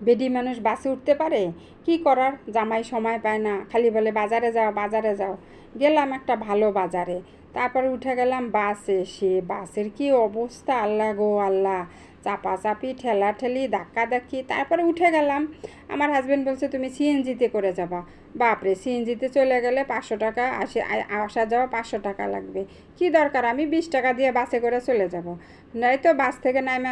বেডি মানুষ বাসে উঠতে পারে? কি করার, জামাই সময় পায় না, খালি বলে বাজারে যাও বাজারে যাও। গেলাম একটা ভালো বাজারে, তারপরে উঠে গেলাম বাসে। সে বাসের কি অবস্থা, আল্লাহ গো আল্লাহ! চাপাচাপি, ঠেলাঠেলি, ধাক্কাধাক্কি, তারপরে উঠে গেলাম। আমার হাজব্যান্ড বলছে তুমি সিএনজিতে করে যাবা। বাপরে, সিএনজিতে চলে গেলে 500 টাকা, আসা যাওয়া 500 টাকা লাগবে। কি দরকার, আমি 20 টাকা দিয়ে বাসে করে চলে যাব। নয়তো বাস থেকে নামে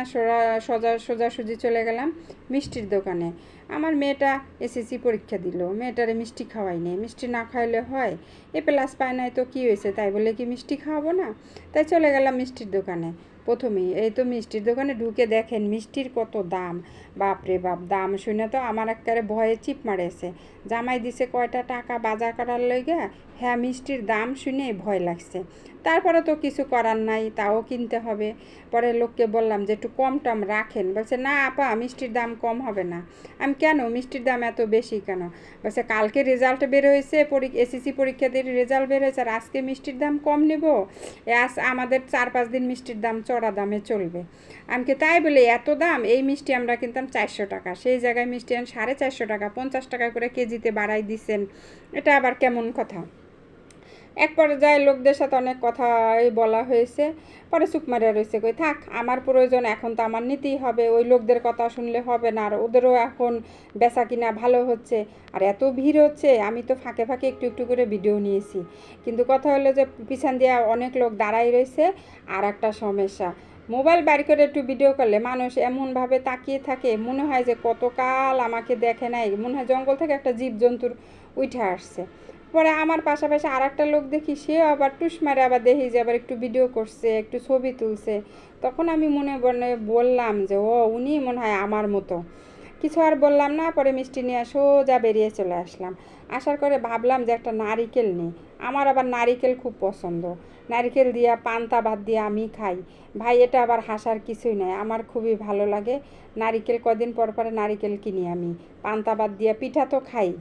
সোজাসুজি চলে গেলাম মিষ্টির দোকানে। আমার মেয়েটা এসএসসি পরীক্ষা দিল, মেয়েটারে মিষ্টি খাওয়াই নেই। মিষ্টি না খাওয়াইলে হয়? A+ পায় নাই তো কী হয়েছে, তাই বলে কি মিষ্টি খাওয়াবো না? তাই চলে গেলাম মিষ্টির দোকানে। প্রথমেই এই তো মিষ্টির দোকানে ঢুকে দেখেন মিষ্টির কত দাম। বাপরে বাপ, দাম শুনে তো আমার একেবারে ভয়ে চিপ মারেছে। জামাই দিছে কয়টা টাকা বাজার করার লইগা, হ্যাঁ মিষ্টির দাম শুনেই ভয় লাগছে। তারপরে তো কিছু করার নাই, তাও কিনতে হবে। পরে লোককে বললাম যে একটু কম টম রাখেন। বলছে না আপা, মিষ্টির দাম কম হবে না। আমি কেন, মিষ্টির দাম এত বেশি কেন? বলছে কালকে রেজাল্ট বের হয়েছে, এসএসসি পরীক্ষা দিয়ে রেজাল্ট বের হয়েছে, আর আজকে মিষ্টির দাম কম নেব? আজ আমাদের 4-5 দিন মিষ্টির দাম চড়া দামে চলবে। আমি কি তাই বলি এত দাম? এই মিষ্টি আমরা কিনতাম 400 টাকা, সেই জায়গায় মিষ্টি 450 টাকা, 50 টাকা করে কেজিতে বাড়াই দিচ্ছেন। এটা আবার কেমন কথা? এক পর্যায়ে লোকদের সাথে অনেক কথাই বলা হয়েছে। পরে চুপ মারিয়া রয়েছে, কই থাক, আমার প্রয়োজন এখন তো আমার নিতেই হবে, ওই লোকদের কথা শুনলে হবে না। আর ওদেরও এখন বেচা কিনা ভালো হচ্ছে, আর এত ভিড় হচ্ছে, আমি তো ফাঁকে ফাঁকে একটু একটু করে ভিডিও নিয়েছি। কিন্তু কথা হলো যে পিছন দিয়ে অনেক লোক দাঁড়াই রয়েছে। আর একটা সমস্যা, মোবাইল বাইর করে একটু ভিডিও করলে মানুষ এমনভাবে তাকিয়ে থাকে, মনে হয় যে কতকাল আমাকে দেখে নাই, মনে হয় জঙ্গল থেকে একটা জীবজন্তুর উঠে আসছে। পরে আমার পাশাপাশি আর একটা লোক দেখি, সেও আবার টুস মারে আবার দেখি যে আবার একটু ভিডিও করছে, একটু ছবি তুলছে। তখন আমি মনে মনে বললাম যে ও, উনি মনে হয় আমার মতো। কিছু আর বললাম না, পরে মিষ্টি নিয়ে সোজা বেরিয়ে চলে আসলাম। আসার করে ভাবলাম যে একটা নারিকেল নিই। আমার আবার নারিকেল খুব পছন্দ। নারিকেল দিয়া পান্তা ভাত দিয়ে আমি খাই। ভাই, এটা আবার হাসার কিছুই নাই, আমার খুবই ভালো লাগে নারিকেল। কদিন পর পরে নারিকেল কিনি আমি, পান্তা ভাত দিয়া। পিঠা তো খাই।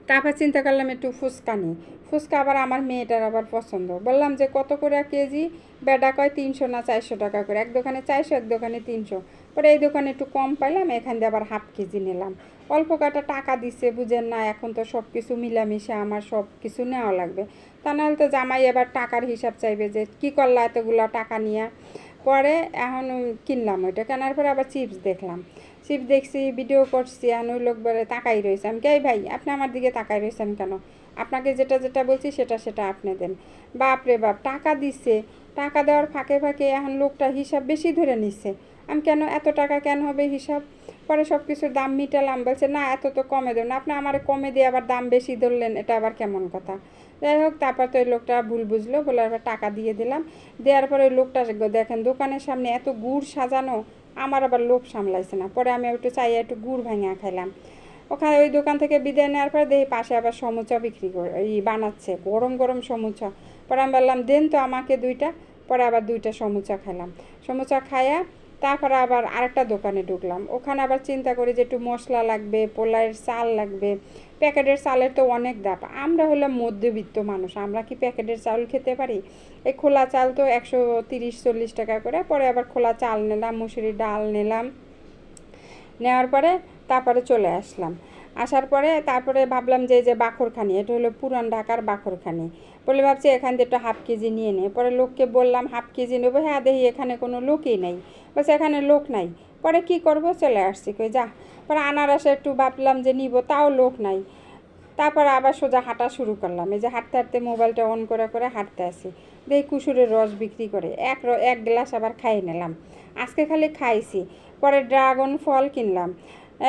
তারপর চিন্তা করলাম একটু ফুচকা নিই। ফুচকা আবার আমার মেয়েটার আবার পছন্দ। বললাম যে কত করে কেজি? বেটা কয় 300 না 400 টাকা করে। এক দোকানে 400, এক দোকানে 300। পরে এই দোকানে একটু কম পাইলাম, এখান দিয়ে আবার হাফ কেজি নিলাম। অল্প কটা টাকা দিছে, বুঝেন না, এখন তো সব কিছু মিলামিশে আমার সব কিছু নেওয়া লাগবে। তা নাহলে তো জামাই এবার টাকার হিসাব চাইবে যে কী করলা এতগুলো টাকা নিয়ে। পরে এখন কিনলাম, ওইটা কেনার পরে আবার চিপস দেখলাম। চিপস দেখছি, ভিডিও করছি, আর ওই লোক বলে তাকাই রয়েছে। আমি কে ভাই, আপনি আমার দিকে তাকাই রয়েছেন কেন? আপনাকে যেটা যেটা বলছি সেটা সেটা আপনি দেন। বাপ রে বাপ, টাকা দিচ্ছে। টাকা দেওয়ার ফাঁকে ফাঁকে এখন লোকটা হিসাব বেশি ধরে নিচ্ছে। আমি কেন, এত টাকা কেন হবে হিসাব? পরে সব কিছুর দাম মিটালাম, বলছে না এত তো কমে দেবেন। আপনি আমার কমে দিয়ে আবার দাম বেশি ধরলেন, এটা আবার কেমন কথা? যাই হোক, তারপর তো ওই লোকটা ভুল বুঝলো, বলে আবার টাকা দিয়ে দিলাম। দেওয়ার পরে ওই লোকটা দেখেন দোকানের সামনে এত গুড় সাজানো, আমার আবার লোভ সামলাইছে না। পরে আমি একটু চাইয়া একটু গুড় ভাঙা খাইলাম। ওখানে ওই দোকান থেকে বিদায় নেওয়ার পরে দেখি পাশে আবার সমুচা বিক্রি করে, বানাচ্ছে গরম গরম সমুচা। পরে আমি বললাম দেন তো আমাকে 2টা। পরে আবার 2টা সমুচা খেলাম। সমুচা খাইয়া তারপরে আবার আরেকটা দোকানে ঢুকলাম। ওখানে আবার চিন্তা করি যে একটু মশলা লাগবে, পোলাওয়ের চাল লাগবে। প্যাকেটের চালের তো অনেক দাম। আমরা হলাম মধ্যবিত্ত মানুষ, আমরা কি প্যাকেটের চাল খেতে পারি? এই খোলা চাল তো 130-40 টাকা করে। পরে আবার খোলা চাল নিলাম, মুসুরি ডাল নিলাম। নেওয়ার পরে তারপরে চলে আসলাম। আসার পরে তারপরে ভাবলাম যে এই যে বাখরখানি, এটা হলো পুরান ঢাকার বাখরখানি। বলে ভাবছি এখান থেকে একটু হাফ কেজি নিয়ে নে। পরে লোককে বললাম হাফ কেজি নেবো। হ্যাঁ, দেখি এখানে কোনো লোকই নেই। বলছে এখানে লোক নাই। পরে কি করব, চলে আসছি, কই যা। পরে আনারসে একটু ভাবলাম যে নিব, তাও লোক নাই। তারপর আবার সোজা হাঁটা শুরু করলাম। এই যে হাঁটতে হাঁটতে মোবাইলটা অন করে করে হাঁটতে আসি। দেখি কুসুরের রস বিক্রি করে, এক গ্লাস আবার খাইয়ে নিলাম। আজকে খালি খাইছি। পরে ড্রাগন ফল কিনলাম।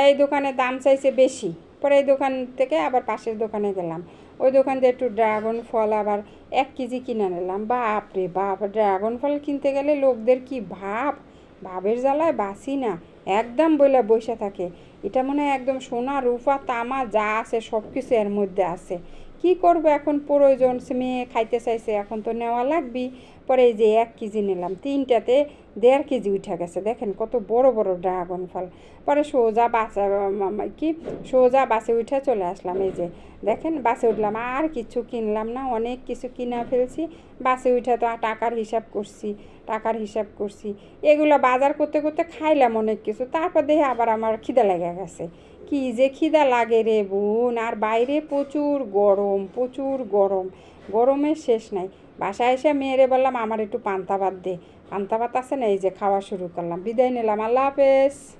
এই দোকানে দাম চাইছে বেশি। পরে এই দোকান থেকে আবার পাশের দোকানে গেলাম। ওই দোকান দিয়ে একটু ড্রাগন ফল আবার 1 কেজি কিনে নিলাম। বাপ রে বাপ, ড্রাগন ফল কিনতে গেলে লোকদের কি ভাব! ভাবের জ্বালায় বাসি না, একদম বইলা বসে থাকে। এটা মনে হয় একদম সোনা রূপা তামা যা আছে সব কিছু এর মধ্যে আছে। কি করব এখন, প্রয়োজন, মেয়ে খাইতে চাইছে, এখন তো নেওয়া লাগবেই। পরে এই যে 1 কেজি নিলাম, 3টাতে 1.5 কেজি উঠে গেছে। দেখেন কত বড় বড় ড্রাগন ফল। পরে সোজা বাসে উঠে চলে আসলাম। এই যে দেখেন বাসে উঠলাম, আর কিছু কিনলাম না, অনেক কিছু কিনা ফেলছি। বাসে উঠে তো টাকার হিসাব করছি। এগুলো বাজার করতে করতে খাইলাম অনেক কিছু। তারপর দেখে আবার আমার খিদা লেগে গেছে। কি যে খিদা লাগে রে বোন! আর বাইরে প্রচুর গরম, গরমের শেষ নাই। বাসায় এসে মেয়েরে বললাম আমার একটু পান্তা ভাত দে। পান্তা ভাত আছে না, এই যে খাওয়া শুরু করলাম। বিদায় নিলাম, আল্লাহ হাফেজ।